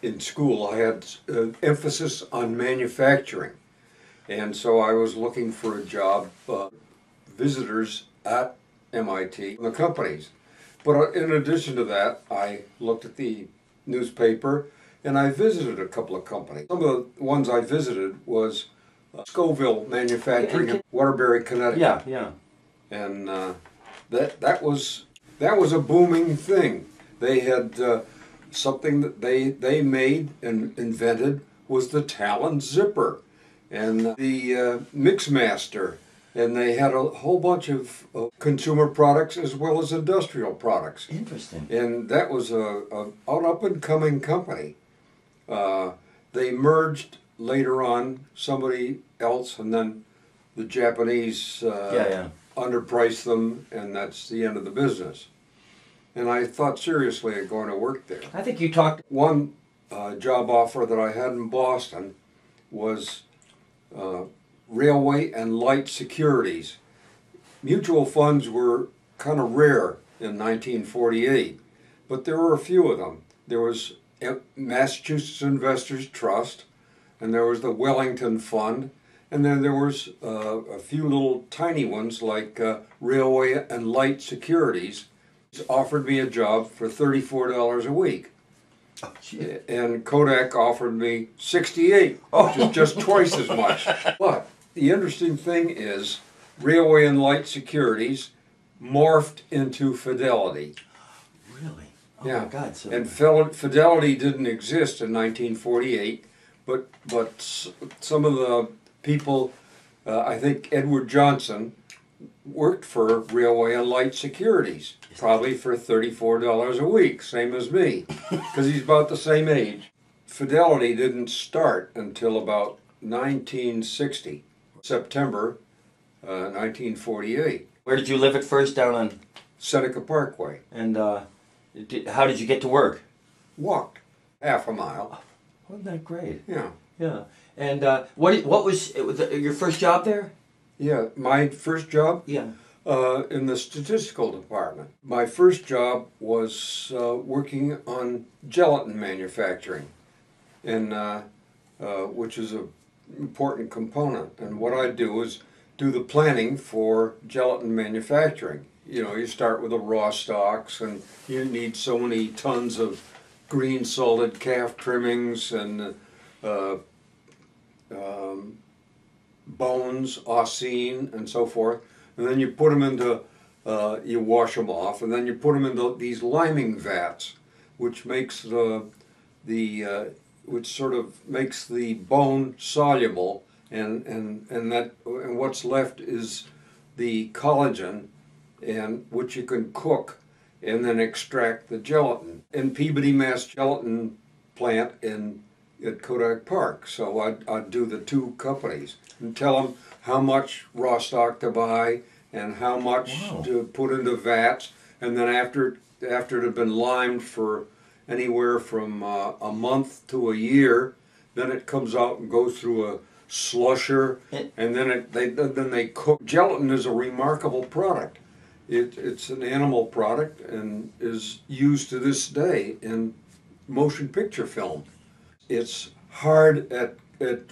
in school, I had emphasis on manufacturing. And so I was looking for a job, visitors at MIT, the companies. But in addition to that, I looked at the newspaper and I visited a couple of companies. Some of the ones I visited was Scoville Manufacturing in Waterbury, Connecticut. Yeah, yeah. And that was a booming thing. They had something that they made and invented was the Talon zipper and the Mixmaster, and they had a whole bunch of consumer products as well as industrial products. Interesting. And that was an up-and-coming company. They merged later on somebody else, and then the Japanese underpriced them, and that's the end of the business. And I thought seriously of going to work there. I think you talked... One job offer that I had in Boston was Railway and Light Securities. Mutual funds were kind of rare in 1948, but there were a few of them. There was Massachusetts Investors Trust, and there was the Wellington Fund, and then there was a few little tiny ones like Railway and Light Securities. Offered me a job for $34 a week. Oh, geez. And Kodak offered me $68, which is just twice as much. But the interesting thing is Railway and Light Securities morphed into Fidelity. Really? Oh yeah. My God. So... And Fidelity didn't exist in 1948, but some of the people, I think Edward Johnson, worked for Railway and Light Securities, probably for $34 a week, same as me, because he's about the same age. Fidelity didn't start until about 1960, September 1948. Where did you live at first? Down on Seneca Parkway. And how did you get to work? Walked half a mile. Wasn't that great? Yeah. Yeah. And what was your first job there? Yeah, my first job? Yeah. In the statistical department. My first job was working on gelatin manufacturing, and which is an important component. And what I do is do the planning for gelatin manufacturing. You know, you start with the raw stocks, and you need so many tons of green salted calf trimmings and bones, oscine, and so forth. And then you put them into, you wash them off, and then you put them into these liming vats, which makes which sort of makes the bone soluble, and what's left is the collagen, and which you can cook, and then extract the gelatin. In Peabody, Mass. Gelatin plant at Kodak Park, so I'd do the two companies and tell them how much raw stock to buy and how much to put into vats, and then after it had been limed for anywhere from a month to a year, then it comes out and goes through a slusher, and then they cook. Gelatin is a remarkable product. It's an animal product and is used to this day in motion picture film. It's hard at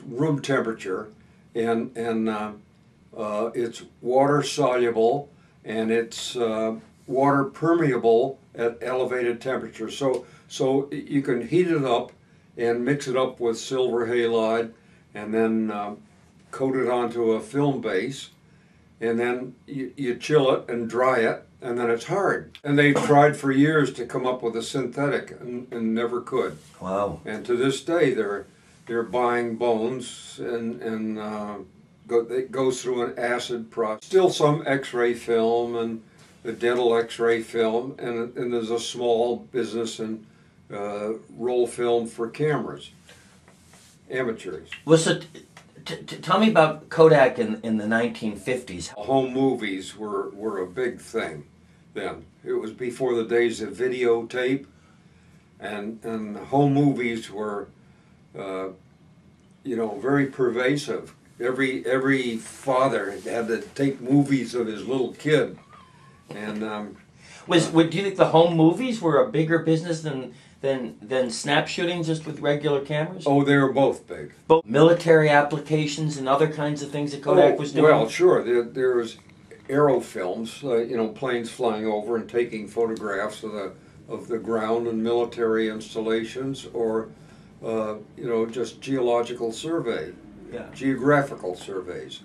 room temperature, and it's water soluble, and it's water permeable at elevated temperature. So you can heat it up and mix it up with silver halide, and then coat it onto a film base, and then you chill it and dry it, and then it's hard. And they tried for years to come up with a synthetic and never could. Wow. And to this day they're buying bones, and it goes through an acid process. Still some x-ray film and the dental x-ray film, and there's a small business in roll film for cameras, amateurs. Well, so tell me about Kodak in the 1950s. Home movies were a big thing then. It was before the days of videotape, and home movies were very pervasive. Every father had to take movies of his little kid, and do you think the home movies were a bigger business than than snap shooting just with regular cameras? Oh, they were both big. Both military applications and other kinds of things that Kodak was doing? Well, sure. There was aero films, you know, planes flying over and taking photographs of the ground and military installations, or you know, just geological survey, geographical surveys.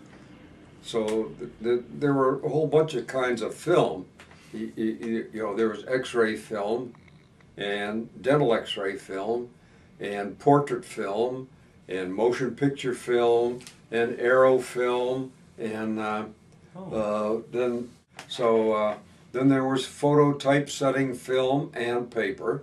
So there were a whole bunch of kinds of film. You know, there was X-ray film, and dental X-ray film, and portrait film, and motion picture film, and aero film, and then there was photo typesetting film and paper.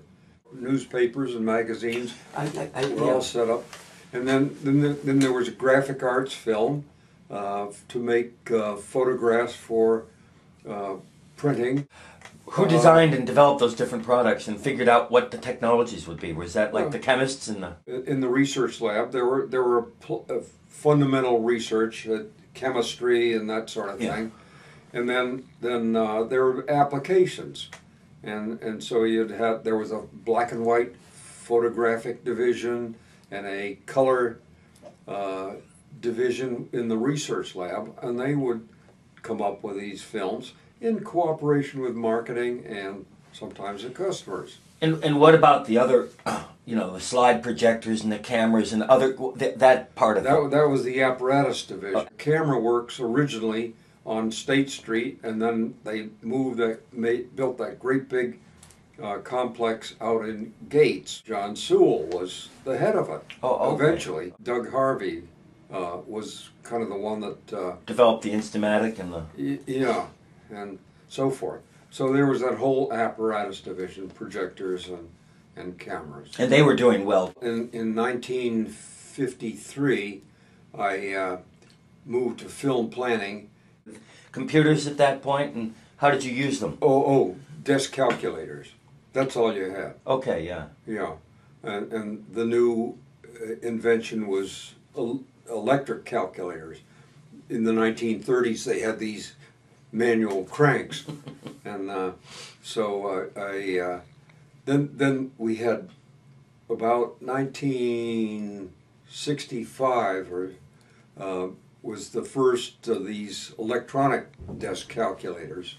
Newspapers and magazines were all set up, and then there was graphic arts film to make photographs for printing. Who designed and developed those different products and figured out what the technologies would be? Was that like the chemists in the research lab? There were fundamental research, chemistry and that sort of thing, and then there were applications, and so there was a black and white photographic division and a color division in the research lab, and they would come up with these films in cooperation with marketing and sometimes the customers. And what about the other, you know, the slide projectors and the cameras and other, that part of it? That was the apparatus division. Camera Works originally on State Street, and then they built that great big complex out in Gates. John Sewell was the head of it. Eventually. Doug Harvey was kind of the one that developed the Instamatic and the... and so forth. So there was that whole apparatus division, projectors and cameras. And they were doing well. In 1953, I moved to film planning. Computers at that point, and how did you use them? Desk calculators. That's all you had. Okay, yeah. Yeah, and the new invention was electric calculators. In the 1930s, they had these manual cranks, and then we had about 1965 was the first of these electronic desk calculators.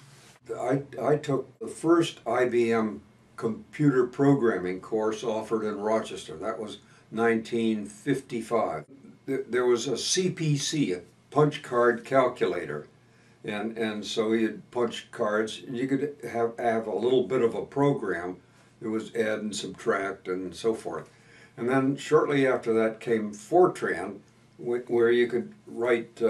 I took the first IBM computer programming course offered in Rochester. That was 1955. There was a CPC, a punch card calculator. And so you'd punch cards, and you could have a little bit of a program. There was add and subtract and so forth. And then shortly after that came Fortran, where you could write,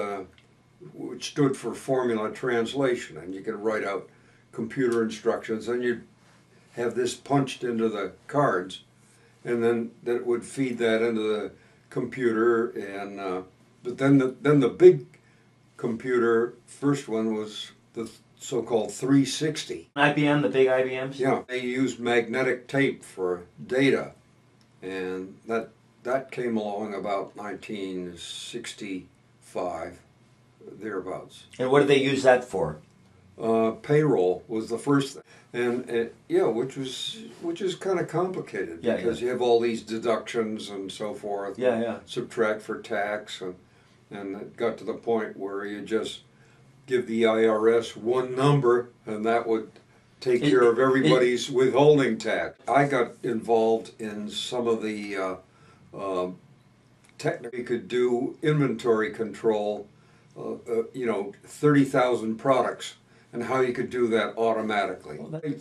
which stood for formula translation, and you could write out computer instructions, and you'd have this punched into the cards, and then that would feed that into the computer. And but then the big computer, first one was the so-called 360. IBM, the big IBMs? Yeah, they used magnetic tape for data, and that came along about 1965, thereabouts. And what did they use that for? Payroll was the first thing, and which is kind of complicated, because you have all these deductions and so forth. Subtract for tax, and it got to the point where you just give the IRS one number, and that would take care of everybody's withholding tax. I got involved in some of the technical. You could do inventory control, 30,000 products, and how you could do that automatically.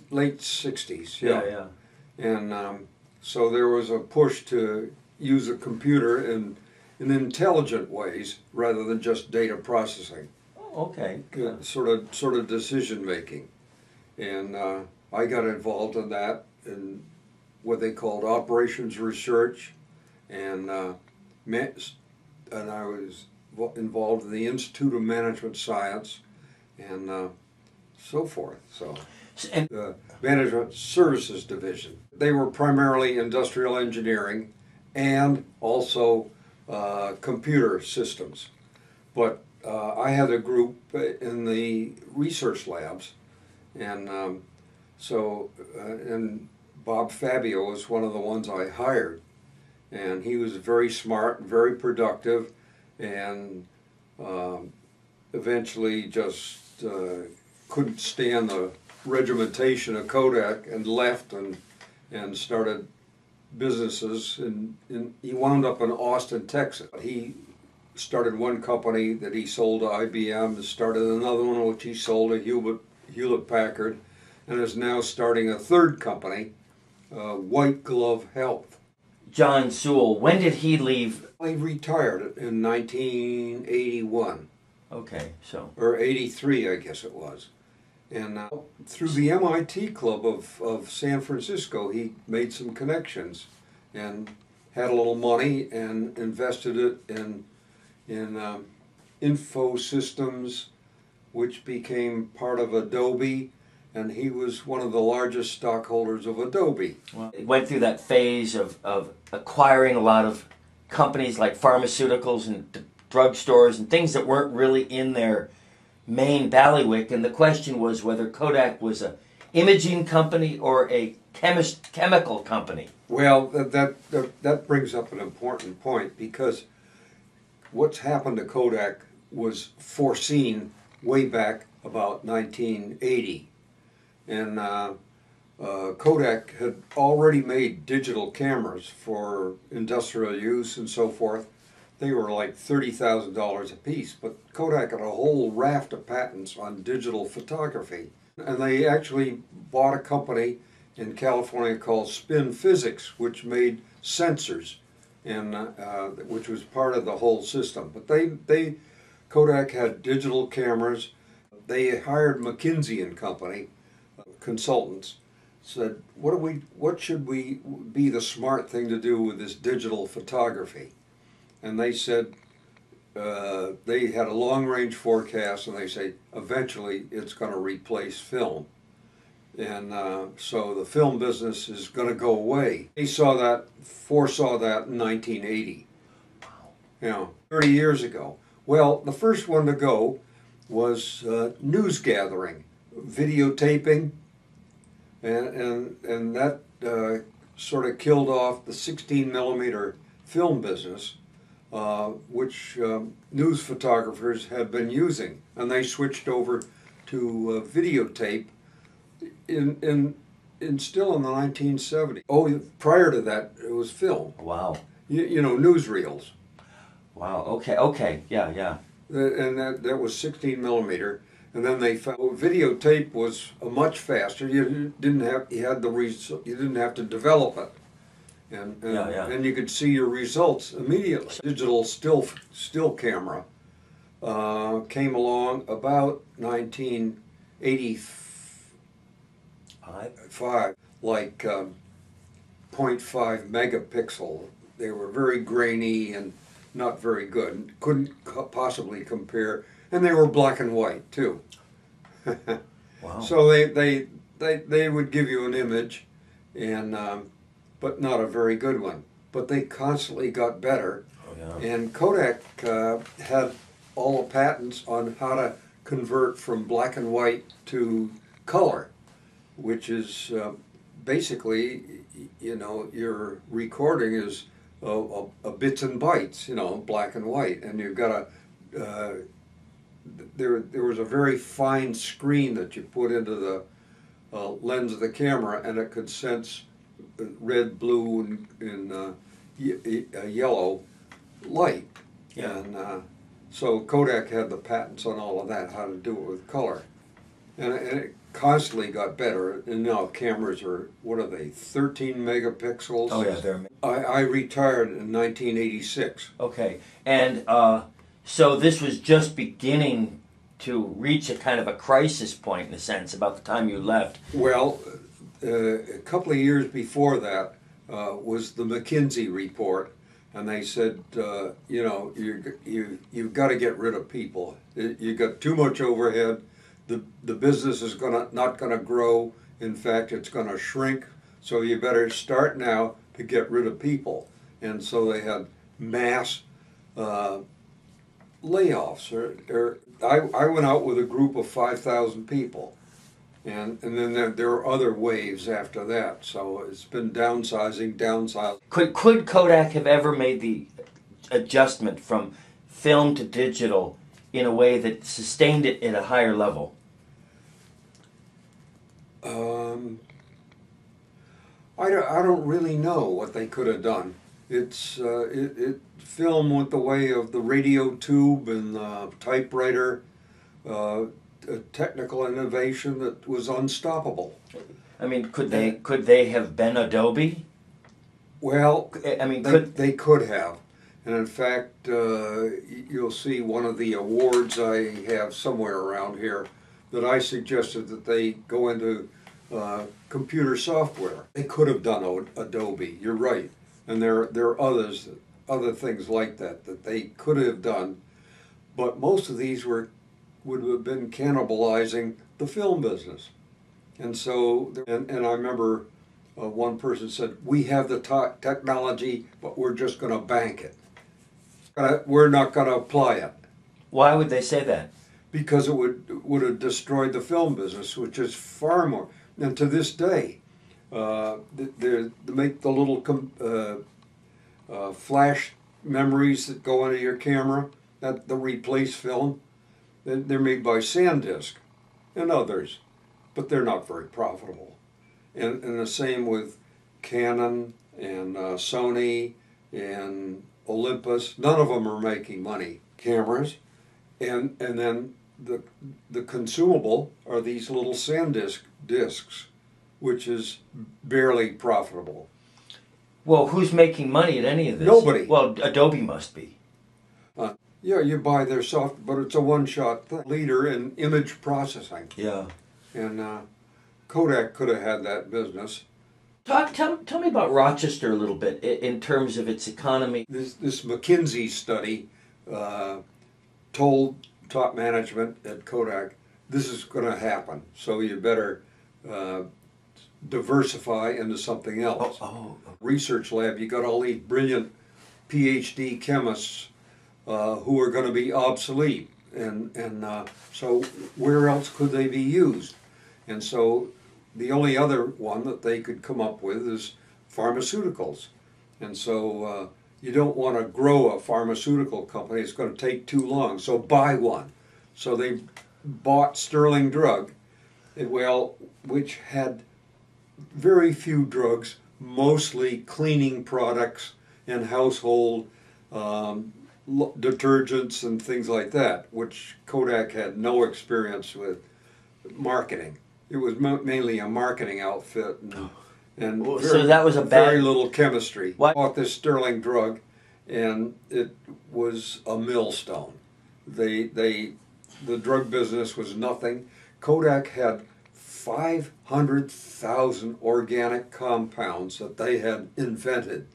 Late 60s, And so there was a push to use a computer in intelligent ways rather than just data processing. Okay. Sort of decision making, and I got involved in that, in what they called operations research, and I was involved in the Institute of Management Science, and so forth. So, the Management Services Division. They were primarily industrial engineering, and also computer systems, but I had a group in the research labs, and and Bob Fabio was one of the ones I hired, and he was very smart, very productive, and eventually just couldn't stand the regimentation of Kodak and left and started businesses, and he wound up in Austin, Texas. He started one company that he sold to IBM, and started another one which he sold to Hewlett Packard, and is now starting a third company, White Glove Health. John Sewell, when did he leave? He retired in 1981. Okay, so. Or 83, I guess it was. And through the MIT Club of San Francisco, he made some connections and had a little money and invested it in info systems, which became part of Adobe, and he was one of the largest stockholders of Adobe. Well, it went through that phase of acquiring a lot of companies like pharmaceuticals and drugstores and things that weren't really in their main bailiwick, and the question was whether Kodak was a imaging company or a chemical company. Well, that brings up an important point, because what's happened to Kodak was foreseen way back about 1980, and Kodak had already made digital cameras for industrial use and so forth. They were like $30,000 a piece, but Kodak had a whole raft of patents on digital photography. And they actually bought a company in California called Spin Physics, which made sensors, and which was part of the whole system. But Kodak had digital cameras. They hired McKinsey and Company, consultants, said, what should we be the smart thing to do with this digital photography? And they said, they had a long-range forecast, and they say, eventually it's going to replace film. And so the film business is going to go away. They foresaw that in 1980. Wow. 30 years ago. Well, the first one to go was news gathering, videotaping, and that sort of killed off the 16mm film business, which news photographers had been using, and they switched over to videotape still in the 1970s. Oh, prior to that, it was film. Wow. You know, newsreels. Wow. Okay. Yeah. And that was 16mm, and then they found videotape was much faster. You didn't have to develop it. And you could see your results immediately. Digital still camera came along about 1985, like 0.5 megapixel. They were very grainy and not very good. Couldn't possibly compare, and they were black and white too. Wow. So they would give you an image, and but not a very good one. But they constantly got better. Oh, yeah. And Kodak had all the patents on how to convert from black and white to color, which is basically, you know, your recording is a bits and bytes, you know, black and white, and you've got there was a very fine screen that you put into the lens of the camera, and it could sense red, blue, and yellow light. Yeah. And so Kodak had the patents on all of that, how to do it with color. And it constantly got better, and now cameras are, what are they, 13 megapixels? Oh, yeah, they're... I retired in 1986. Okay, and so this was just beginning to reach a kind of a crisis point, in a sense, about the time you left. Well, a couple of years before that was the McKinsey report, and they said, you know, you've got to get rid of people. You got too much overhead. The business is not going to grow. In fact, it's going to shrink. So you better start now to get rid of people. And so they had mass layoffs. I went out with a group of 5,000 people, And then there are other waves after that. So it's been downsizing. Could Kodak have ever made the adjustment from film to digital in a way that sustained it at a higher level? I don't really know what they could have done. Film went the way of the radio tube and the typewriter, a technical innovation that was unstoppable. I mean, could they have been Adobe? Well, I mean, they could have. And in fact, you'll see one of the awards I have somewhere around here that I suggested that they go into computer software. They could have done Adobe, you're right. And there are other things like that they could have done. But most of these would have been cannibalizing the film business. And so, and I remember one person said, we have the technology, but we're just going to bank it. We're not going to apply it. Why would they say that? Because it would have destroyed the film business, which is far more. And to this day, they make the little flash memories that go into your camera, the replace film. They're made by SanDisk and others, but they're not very profitable. And the same with Canon and Sony and Olympus. None of them are making money. Cameras, and then the consumable are these little SanDisk discs, which is barely profitable. Well, who's making money at any of this? Nobody. Well, Adobe must be. Yeah, you buy their software, but it's a one-shot thing. Leader in image processing. Yeah. And Kodak could have had that business. Tell me about Rochester a little bit in terms of its economy. This McKinsey study told top management at Kodak, this is going to happen, so you better diversify into something else. Research lab, you got all these brilliant PhD chemists who are going to be obsolete, and so where else could they be used? And so the only other one that they could come up with is pharmaceuticals. And so you don't want to grow a pharmaceutical company. It's going to take too long. So buy one. So they bought Sterling Drug, which had very few drugs, mostly cleaning products and household detergents and things like that, which Kodak had no experience with marketing. It was mainly a marketing outfit, and so that was very little chemistry. What? Bought this Sterling Drug, and it was a millstone. The drug business was nothing. Kodak had 500,000 organic compounds that they had invented,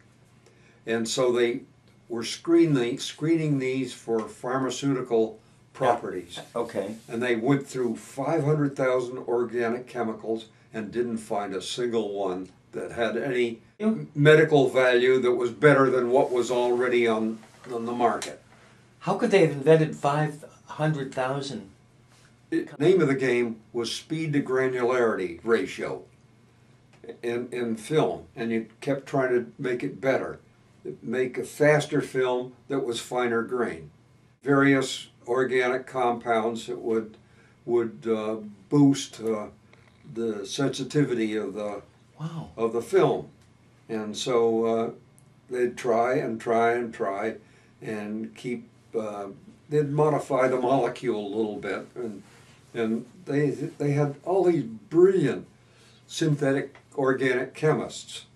and so they were screening these for pharmaceutical properties. Okay. And they went through 500,000 organic chemicals and didn't find a single one that had any medical value that was better than what was already on the market. How could they have invented 500,000? The name of the game was speed to granularity ratio in film, and you kept trying to make it better, make a faster film that was finer grain. Various organic compounds that would boost the sensitivity of the film, and so they'd try and keep. They'd modify the molecule a little bit, and they had all these brilliant synthetic organic chemists,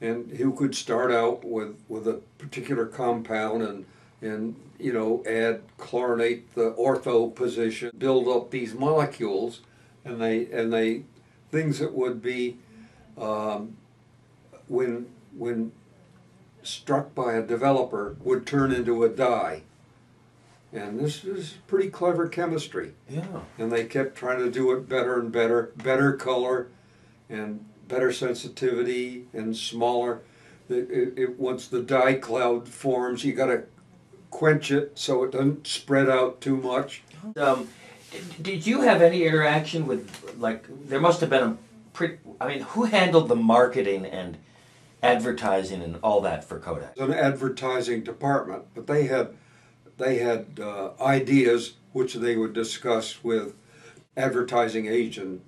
and who could start out with a particular compound and add chlorinate the ortho position, build up these molecules, and they things that would be when struck by a developer would turn into a dye. And this is pretty clever chemistry. Yeah. And they kept trying to do it better and better color and better sensitivity and smaller. Once the dye cloud forms, you got to quench it so it doesn't spread out too much. Did you have any interaction with, like, there must have been a pretty, I mean, who handled the marketing and advertising and all that for Kodak? An advertising department, but they had ideas which they would discuss with advertising agent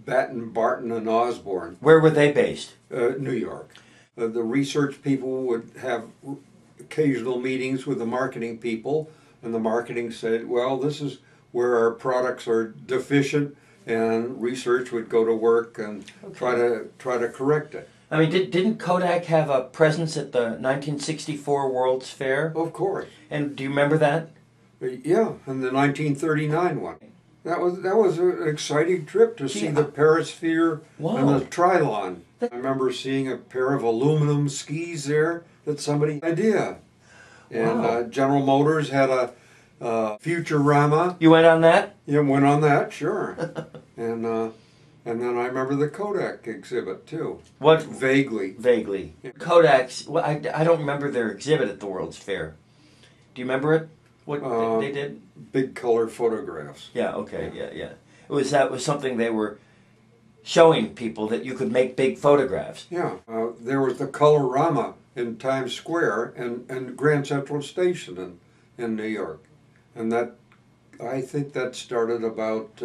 Batten, Barton, and Osborne. Where were they based? New York. The research people would have occasional meetings with the marketing people, and the marketing said, well, this is where our products are deficient, and research would go to work and try to correct it. I mean, didn't Kodak have a presence at the 1964 World's Fair? Of course. And do you remember that? Yeah, and the 1939 one. That was an exciting trip to see the Perisphere and the Trilon. I remember seeing a pair of aluminum skis there that somebody had idea. And General Motors had a Futurama. You went on that? Yeah, went on that, sure. and then I remember the Kodak exhibit too. What? Vaguely. Vaguely. Kodak's, well, I don't remember their exhibit at the World's Fair. Do you remember it? What they did? Big color photographs. Yeah, okay, yeah. That was something they were showing people, that you could make big photographs. Yeah, there was the Colorama in Times Square and Grand Central Station in New York. And that, I think that started about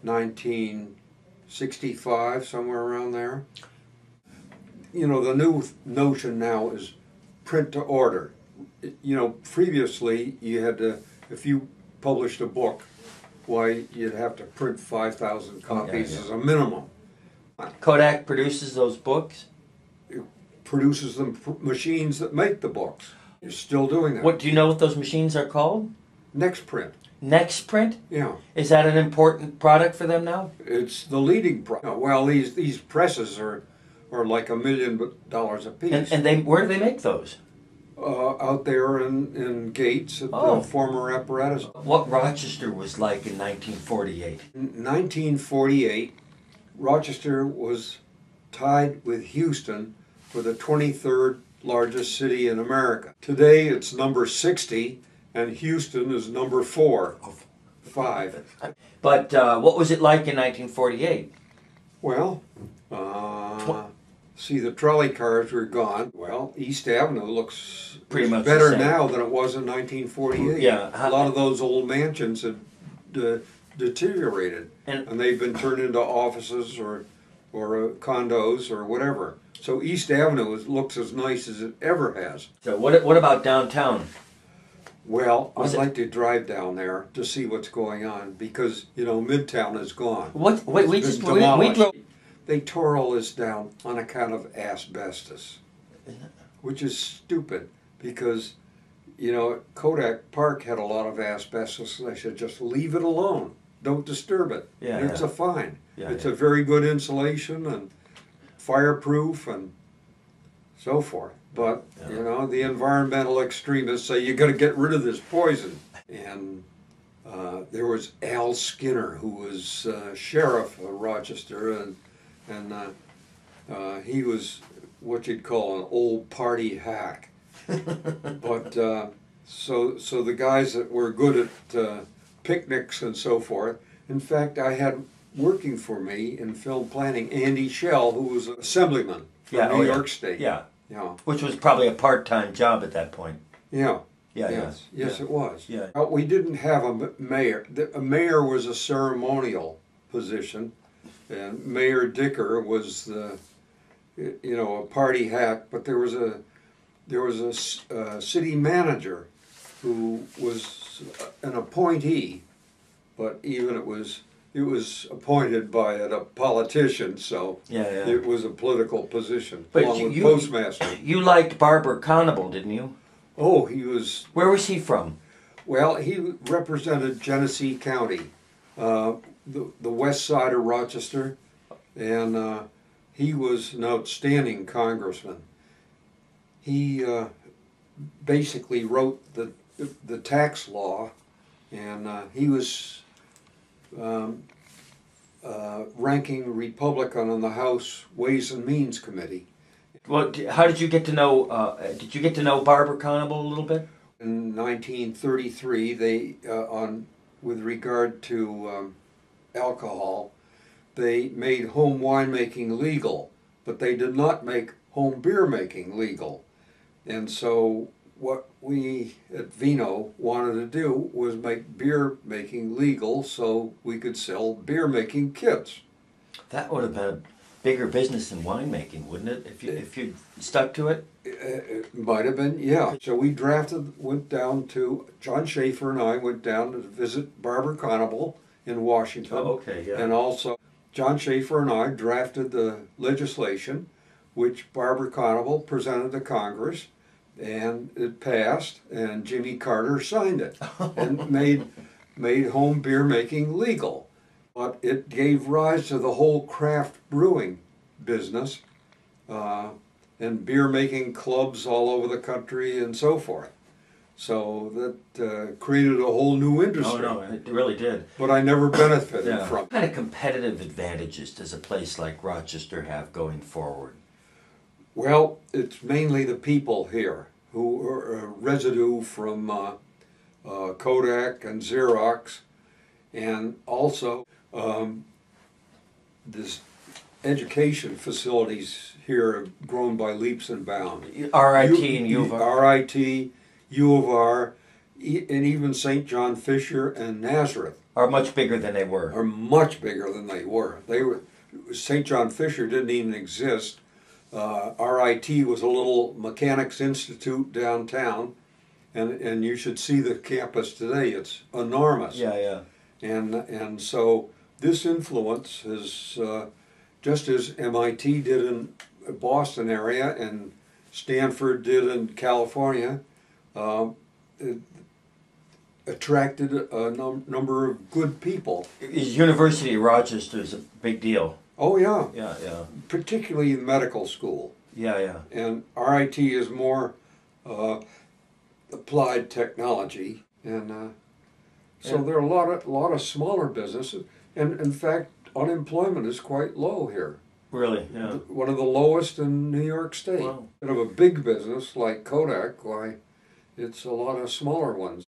1965, somewhere around there. You know, the new notion now is print to order. You know, previously you had to, if you published a book, why, you'd have to print 5,000 copies as a minimum. Kodak produces those books? It produces the machines that make the books. You're still doing that. What, do you know what those machines are called? Next Print. Next Print? Yeah. Is that an important product for them now? It's the leading product. Well, these presses are like $1 million a piece. And where do they make those? Out there in Gates at the former apparatus. What Rochester was like in 1948? In 1948, Rochester was tied with Houston for the 23rd largest city in America. Today it's number 60, and Houston is number 5. But what was it like in 1948? Well, see, the trolley cars were gone. Well, East Avenue looks pretty much better now than it was in 1948. Yeah. A lot of those old mansions had deteriorated, and they've been turned into offices or condos or whatever. So East Avenue looks as nice as it ever has. So what about downtown? Well, I'd like to drive down there to see what's going on, because, you know, Midtown is gone. We drove. They tore all this down on account of asbestos, which is stupid, because, you know, Kodak Park had a lot of asbestos, and they should just leave it alone. Don't disturb it. Yeah, it's a fine. Yeah, it's a very good insulation and fireproof and so forth. But, you know, the environmental extremists say you got to get rid of this poison. And there was Al Skinner, who was sheriff of Rochester, and he was what you'd call an old party hack. But so the guys that were good at picnics and so forth. In fact, I had working for me in film planning Andy Schell, who was an assemblyman from New York State. Yeah. Yeah. Which was probably a part-time job at that point. Yeah. Yes, it was. Yeah. We didn't have a mayor. A mayor was a ceremonial position, and Mayor Dicker was a party hack. But there was a city manager who was an appointee, but even it was appointed by a politician, so it was a political position, along with postmaster. You liked Barber Conable, didn't you? Oh, he was... Where was he from? Well, he represented Genesee County, the west side of Rochester, and he was an outstanding congressman. He basically wrote the tax law, and he was ranking Republican on the House Ways and Means Committee. Well, how did you get to know? Did you get to know Barber Conable a little bit? In 1933, they on with regard to alcohol, they made home winemaking legal, but they did not make home beer making legal. And so what we at Vino wanted to do was make beer making legal so we could sell beer making kits. That would have been a bigger business than winemaking, wouldn't it? If you stuck to it? It might have been, yeah. So we went down to, John Schaefer and I went down to visit Barber Conable in Washington. Oh, okay, yeah. And also, John Schaefer and I drafted the legislation which Barber Conable presented to Congress, and it passed, and Jimmy Carter signed it and made home beer making legal. But it gave rise to the whole craft brewing business and beer making clubs all over the country and so forth. So that created a whole new industry. Oh no, it really did. But I never benefited from it. What kind of competitive advantages does a place like Rochester have going forward? Well, it's mainly the people here who are a residue from Kodak and Xerox, and also this education facilities here have grown by leaps and bounds. RIT and U of R. RIT, U of R, and even St. John Fisher and Nazareth Are much bigger than they were. are much bigger than they were. St. John Fisher didn't even exist. RIT was a little mechanics institute downtown, and you should see the campus today. It's enormous. Yeah, yeah. And so this influence is just as MIT did in Boston area and Stanford did in California. It attracted a number of good people. University of Rochester is a big deal. Oh yeah. Yeah, yeah. Particularly in medical school. Yeah, yeah. And RIT is more applied technology, and so there are a lot of smaller businesses, and in fact unemployment is quite low here. Really, yeah. One of the lowest in New York State. Wow. Instead of a big business like Kodak, why, it's a lot of smaller ones.